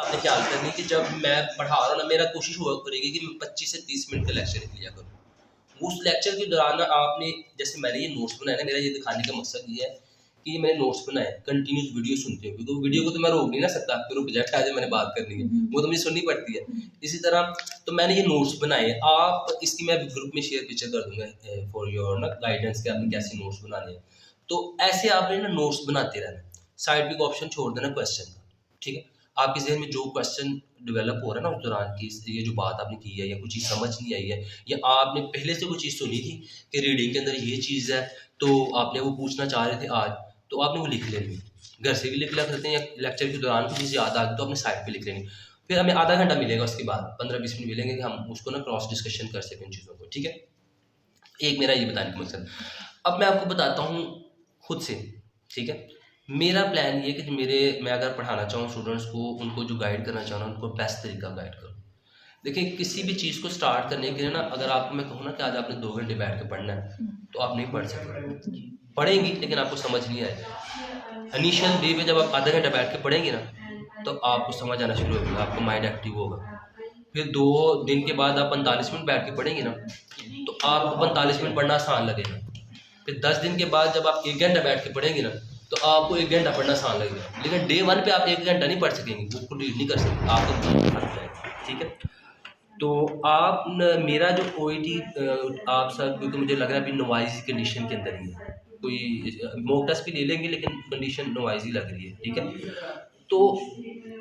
आपने ख्याल करनी कि जब मैं पढ़ा रहा हूँ ना, मेरा कोशिश हुआ करेगी कि मैं 25 से 30 मिनट का लेक्चर लिख लिया करूँ। उस लेक्चर के दौरान ना आपने, जैसे मैंने ये नोट्स बनाए ना, मेरा ये दिखाने का मकसद ये है कि मैंने नोट्स बनाए कंटिन्यूस वीडियो सुनते हुए, क्योंकि वीडियो को तो मैं रोक नहीं ना सकता कि रुक जा, आज मैंने बात करनी है, वो तो मुझे सुननी पड़ती है। इसी तरह तो मैंने ये नोट्स बनाए, आप इसकी मैं ग्रुप में शेयर पिक्चर कर दूंगा फॉर योर ना गाइडेंस के आपने कैसे नोट्स बनाने हैं। तो ऐसे आपने ना नोट्स बनाते रहना, साइड पे ऑप्शन छोड़ देना क्वेश्चन का, ठीक है। आपके जहन में जो क्वेश्चन डेवलप हो रहा है ना उस दौरान की, ये जो बात आपने की है या कुछ चीज़ समझ नहीं आई है या आपने पहले से कोई चीज़ सुनी थी कि रीडिंग के अंदर ये चीज़ है, तो आपने वो पूछना चाह रहे थे आज, तो आपने वो लिख लेनी, घर से भी लिख लिया करते हैं या लेक्चर के दौरान कुछ चीज़ याद आ गई तो आपने साइड पे लिख लेनी। फिर हमें आधा घंटा मिलेगा, उसके बाद 15-20 मिनट मिलेंगे कि हम उसको ना क्रॉस डिस्कशन कर सकें उन चीज़ों को, ठीक है। एक मेरा ये बताने का मकसद। अब मैं आपको बताता हूँ खुद से, ठीक है। मेरा प्लान ये है कि मैं अगर पढ़ाना चाहूँ स्टूडेंट्स को, उनको जो गाइड करना चाहूँ उनको बेस्ट तरीका गाइड करूँ। देखिए, किसी भी चीज़ को स्टार्ट करने के लिए ना, अगर आपको मैं कहूँ ना कि आज आपने 2 घंटे बैठ के पढ़ना है, तो आप नहीं पढ़ सकते, पढ़ेंगी लेकिन आपको समझ नहीं आएगी। इनिशियल डे में जब आप आधा घंटा बैठ के पढ़ेंगे ना, तो आपको समझ आना शुरू होगा, आपका माइंड एक्टिव होगा। फिर 2 दिन के बाद आप 45 मिनट बैठ के पढ़ेंगे ना, तो आपको 45 मिनट पढ़ना आसान लगेगा। फिर 10 दिन के बाद जब आप 1 घंटा बैठ के पढ़ेंगे ना, तो आपको 1 घंटा पढ़ना आसान लगेगा। लेकिन डे 1 पे आप 1 घंटा नहीं पढ़ सकेंगे, बुक को रीड नहीं कर सकते, आपको थक जाएगा, ठीक है। तो आप मेरा जो ओईटी आप सब, क्योंकि मुझे लग रहा है अभी नॉइज़ी कंडीशन के अंदर ही है, कोई मॉक टेस्ट भी ले लेंगे लेकिन कंडीशन नॉइज़ी लग रही है, ठीक है। तो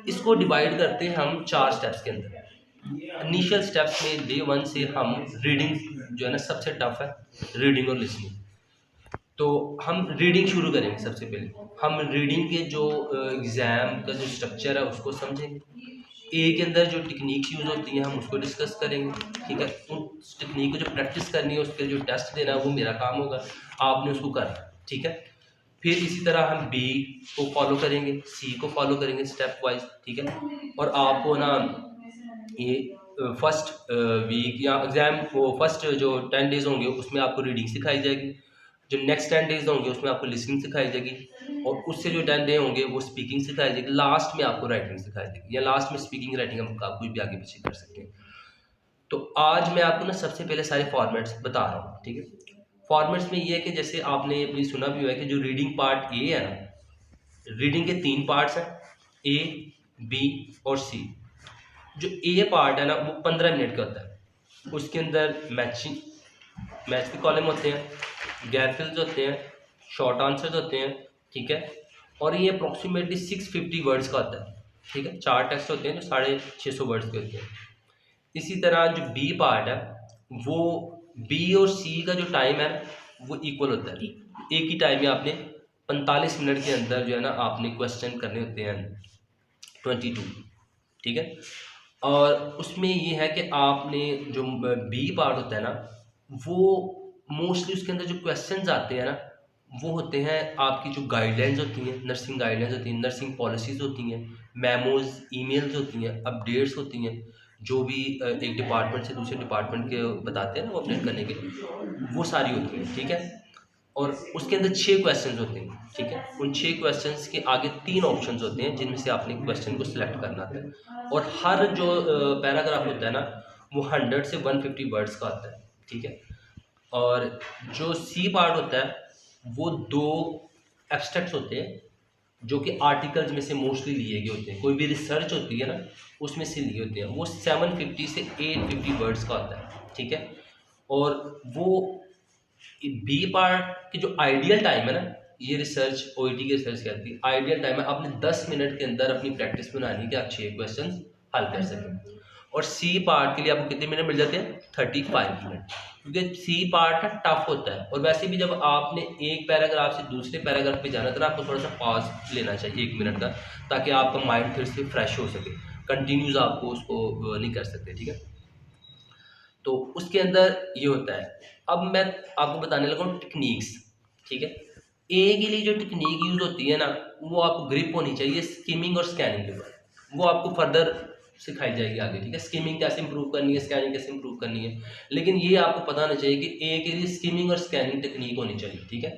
इसको डिवाइड करते हैं हम 4 स्टेप्स के अंदर। इनिशियल स्टेप्स में डे 1 से हम रीडिंग जो है ना सबसे टफ है, रीडिंग और लिसनिंग। तो हम रीडिंग शुरू करेंगे। सबसे पहले हम रीडिंग के जो एग्ज़ाम का जो स्ट्रक्चर है उसको समझेंगे। ए के अंदर जो टेक्निक्स यूज़ होती हैं हम उसको डिस्कस करेंगे, ठीक है। उन टेक्निक को जो प्रैक्टिस करनी है, उसके जो टेस्ट देना है वो मेरा काम होगा, आपने उसको करना, ठीक है। फिर इसी तरह हम बी को फॉलो करेंगे, सी को फॉलो करेंगे स्टेप वाइज, ठीक है। और आपको ना ये फर्स्ट वीक या एग्ज़ाम वो फर्स्ट जो 10 डेज़ होंगे उसमें आपको रीडिंग सिखाई जाएगी, जो नेक्स्ट 10 डेज़ होंगे उसमें आपको लिसनिंग सिखाई जाएगी, और उससे जो 10 डे होंगे वो स्पीकिंग सिखाई जाएगी, लास्ट में आपको राइटिंग सिखाई जाएगी, या लास्ट में स्पीकिंग राइटिंग हम कोई भी आगे पीछे कर सकते हैं। तो आज मैं आपको ना सबसे पहले सारे फॉर्मेट्स बता रहा हूँ, ठीक है। फॉर्मेट्स में ये है कि जैसे आपने अभी सुना भी हुआ है कि जो रीडिंग पार्ट ए है ना, रीडिंग के 3 पार्ट्स हैं, ए, बी और सी। जो ए पार्ट है ना वो 15 मिनट का होता है, उसके अंदर मैच के कॉलम होते हैं, गैप फिल्स होते हैं, शॉर्ट आंसर्स होते हैं, ठीक है। और ये अप्रोक्सीमेटली 650 वर्ड्स का होता है, ठीक है। 4 टेक्स्ट होते हैं जो 650 वर्ड्स के होते हैं। इसी तरह जो बी पार्ट है, वो बी और सी का जो टाइम है वो इक्वल होता है, एक ही टाइम में आपने 45 मिनट के अंदर जो है ना आपने क्वेश्चन करने होते हैं 22, ठीक है। और उसमें ये है कि आपने जो बी पार्ट होता है ना, वो मोस्टली उसके अंदर जो क्वेश्चंस आते हैं ना वो होते हैं आपकी जो गाइडलाइंस होती हैं, नर्सिंग गाइडलाइंस होती हैं, नर्सिंग पॉलिसीज़ होती हैं, मेमोज, ईमेल्स होती हैं, अपडेट्स होती हैं, जो भी एक डिपार्टमेंट से दूसरे डिपार्टमेंट के बताते हैं ना वो अपडेट करने के, वो सारी होती हैं, ठीक है। और उसके अंदर 6 क्वेश्चंस होते हैं, ठीक है। उन 6 क्वेश्चंस के आगे 3 ऑप्शंस होते हैं जिनमें से आपने क्वेश्चन को सिलेक्ट करना होता है, और हर जो पैराग्राफ होता है ना वो 100 से 150 वर्ड्स का आता है, ठीक है। और जो सी पार्ट होता है वो 2 एब्स्ट्रैक्ट्स होते हैं जो कि आर्टिकल्स में से मोस्टली लिए गए होते हैं, कोई भी रिसर्च होती है ना उसमें से लिए होते हैं, वो 750 से 850 वर्ड्स का होता है, ठीक है। और वो बी पार्ट की जो आइडियल टाइम है ना, ये रिसर्च ओईटी की रिसर्च कहती है आइडियल टाइम है आपने 10 मिनट के अंदर अपनी प्रैक्टिस बनानी है कि आप 6 क्वेश्चन हल कर सकें। और सी पार्ट के लिए आपको कितने मिनट मिल जाते हैं? 35 मिनट, क्योंकि सी पार्ट टफ होता है। और वैसे भी जब आपने एक पैराग्राफ से दूसरे पैराग्राफ पे जाना है तो आपको थोड़ा सा पॉज लेना चाहिए 1 मिनट का, ताकि आपका माइंड फिर से फ्रेश हो सके, कंटिन्यूज आपको उसको नहीं कर सकते, ठीक है। तो उसके अंदर ये होता है। अब मैं आपको बताने लगा हूँ टेक्निक्स, ठीक है। ए के लिए जो टेक्निक यूज़ होती है ना वो आपको ग्रिप होनी चाहिए स्किमिंग और स्कैनिंग के ऊपर, वो आपको फर्दर सिखाई जाएगी आगे, ठीक है। स्किमिंग कैसे इंप्रूव करनी है, स्कैनिंग कैसे इंप्रूव करनी है, लेकिन ये आपको पता होना चाहिए कि ए के लिए स्किमिंग और स्कैनिंग टेक्निक होनी चाहिए, ठीक है।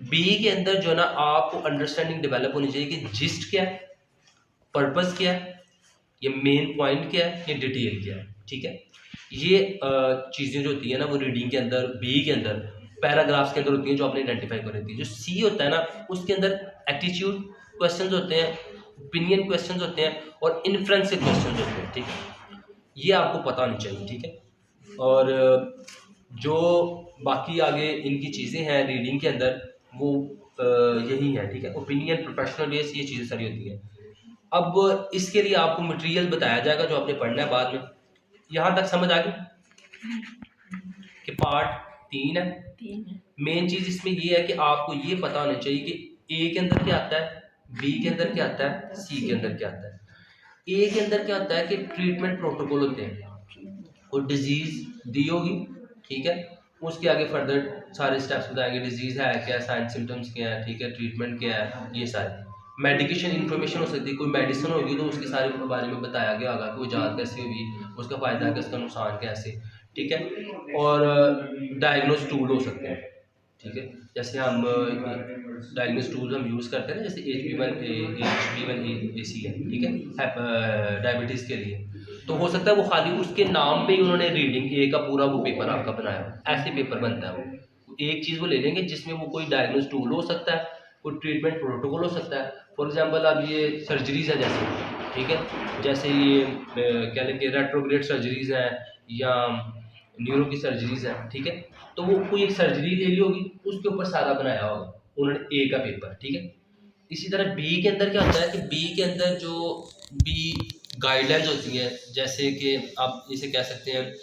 बी के अंदर जो है ना आपको अंडरस्टैंडिंग डेवलप होनी चाहिए कि जिस्ट क्या है, पर्पस क्या है, ये मेन पॉइंट क्या है, ये डिटेल क्या है, ठीक है। ये चीज़ें जो होती है ना वो रीडिंग के अंदर, बी के अंदर, पैराग्राफ्स के अंदर होती हैं जो आपने आइडेंटिफाई कर होती है। जो सी होता है ना उसके अंदर एटीट्यूड क्वेश्चंस होते हैं, ओपिनियन क्वेश्चंस होते हैं और इन्फ्रेंस के क्वेश्चंस होते हैं, ठीक है। ये आपको पता होनी चाहिए, ठीक है। और जो बाकी आगे इनकी चीज़ें हैं रीडिंग के अंदर वो यही है, ठीक है। ओपिनियन, प्रोफेशनल बेस, ये चीज़ें सारी होती हैं। अब इसके लिए आपको मटेरियल बताया जाएगा जो आपने पढ़ना है बाद में। यहाँ तक समझ आ गई कि पार्ट 3 है। मेन चीज़ इसमें ये है कि आपको ये पता होना चाहिए कि ए के अंदर क्या आता है, बी के अंदर क्या आता है, सी के अंदर क्या आता है। ए के अंदर क्या होता है कि ट्रीटमेंट प्रोटोकॉल होते हैं और डिजीज़ दी होगी, ठीक है। उसके आगे फर्दर सारे स्टेप्स बताएंगे, डिजीज़ है क्या, साइन सिम्टम्स क्या है, ठीक है, ट्रीटमेंट क्या है, ये सारे। मेडिकेशन इन्फॉर्मेशन हो सकती है, कोई मेडिसिन होगी तो उसके सारे बारे में बताया गया होगा कि वो जान कैसे हुई, उसका फ़ायदा क्या, उसका नुकसान कैसे, ठीक है। और डायग्नोस टूल हो सकते हैं, ठीक है। जैसे हम डायग्नोस टूल हम यूज़ करते हैं ना, जैसे HB1AC है, ठीक है, डायबिटीज़ के लिए। तो हो सकता है वो खाली उसके नाम पे ही उन्होंने रीडिंग ए का पूरा वो पेपर आपका बनाया हो, ऐसे पेपर बनता है वो। एक चीज़ वो ले लेंगे जिसमें वो कोई डायग्नोस टूल हो सकता है, कोई ट्रीटमेंट प्रोटोकॉल हो सकता है। फॉर एग्जांपल अब ये सर्जरीज है जैसे, ठीक है, जैसे ये क्या लेंगे, रेट्रोग्रेड सर्जरीज हैं या न्यूरो की सर्जरीज हैं, ठीक है। तो वो कोई एक सर्जरी ले ली होगी, उसके ऊपर सारा बनाया होगा उन्होंने ए का पेपर, ठीक है। इसी तरह बी के अंदर क्या होता है कि बी के अंदर जो बी गाइडलाइंस होती हैं, जैसे कि आप इसे कह सकते हैं